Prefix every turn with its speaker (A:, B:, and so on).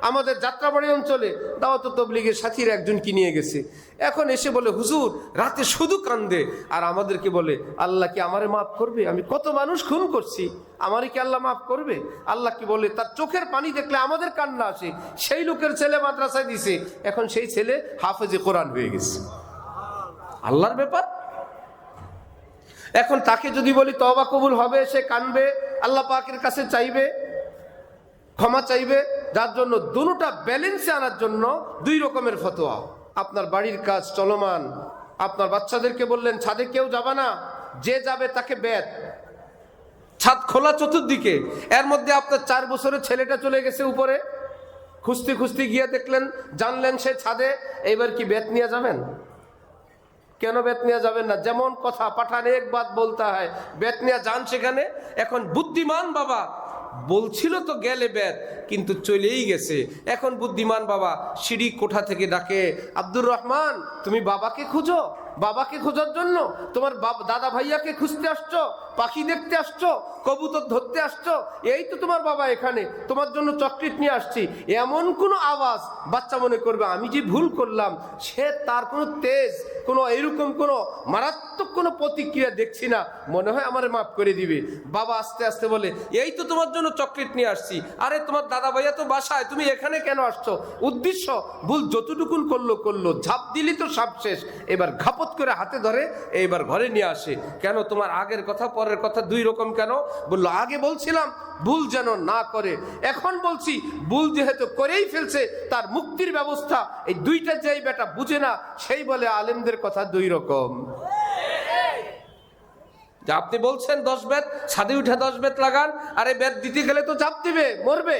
A: আমাদের যাত্রাবাড়ি অঞ্চলে দাওয়াত তবলিগের সাথীর একজনকে নিয়ে গেছে। এখন এসে বলে, হুজুর রাতে শুধু কান্দে আর আমাদেরকে বলে, আল্লাহ কি আমারে মাফ করবে? আমি কত মানুষ খুন করছি, আমারই কি আল্লাহ মাফ করবে? আল্লাহ কি বলে, তার চোখের পানি দেখলে আমাদের কান্না আসে। সেই লোকের ছেলে মাদ্রাসায় দিছে, এখন সেই ছেলে হাফেজে কোরআন হয়ে গেছে। আল্লাহর ব্যাপার। এখন তাকে যদি বলি তওবা কবুল হবে, সে কানবে, আল্লাহ পাকের কাছে চাইবে, ক্ষমা চাইবে। যার জন্য দুটোটা ব্যালেন্সে আনার জন্য দুই রকমের ফতোয়া। আপনার বাড়ির কাজ চলমান, আপনার বাচ্চাদেরকে বললেন ছাদে কেউ যাবে না, যে যাবে তাকে বেত, ছাদ খোলা চতুর্দিকে। এর মধ্যে আপনার 4 বছরের ছেলেটা চলে গেছে উপরে, খুঁজতে খুঁজতে গিয়ে দেখলেন, জানলেন সে ছাদে, এইবার কি বেত নিয়ে যাবেন? কেন বেত নিয়ে যাবেন না? যেমন কথা পাঠান এক বাত বলতা হয়, বেত নিয়ে যান সেখানে। এখন বুদ্ধিমান বাবা বলছিল তো গেলে বেত, কিন্তু চলেই গেছে। এখন বুদ্ধিমান বাবা সিঁড়ি কোঠা থেকে ডাকে, আব্দুর রহমান তুমি বাবাকে খুঁজো। বাবাকে খোঁজার জন্য তোমার দাদা ভাইয়াকে খুঁজতে আসছো, পাখি দেখতে আসছো, কবুতর ধরতে আসছো, এই তো তোমার বাবা এখানে, তোমার জন্য চকলেট নিয়ে আসছি। এমন কোনো আওয়াজ বাচ্চা মনে করবে আমি যে ভুল করলাম। সে তার কোনো তেজ, কোনো এরকম কোনো মারাত্মক কোনো প্রতিক্রিয়া দেখছি না, মনে হয় আমারে মাফ করে দিবে। বাবা আস্তে আস্তে বলে, এই তো তোমার জন্য চকলেট নিয়ে আসছি। আরে তোমার দাদা ভাইয়া তো বাসায়, তুমি এখানে কেন আসছো? উদ্দেশ্য ভুল যতটুকুন করলো, ঝাঁপ দিলি তো সব শেষ। এবার ঘাপত করে হাতে ধরে এইবার ঘরে নিয়ে আসে। কেন তোমার আগের কথা পরের কথা দুই রকম কেন? বললো আগে বলছিলাম ভুল যেন না করে, এখন বলছি ভুল যেহেতু করেই ফেলছে তার মুক্তির ব্যবস্থা। এই দুইটা যেই বেটা বুঝে না, সেই বলে আলেমদের কথা দুই রকম। যা আপনি বলছেন 10 বেত ছাদে উঠে 10 বেত লাগান, আরে বেত দিতে গেলে তো চাপ দিবে, মরবে।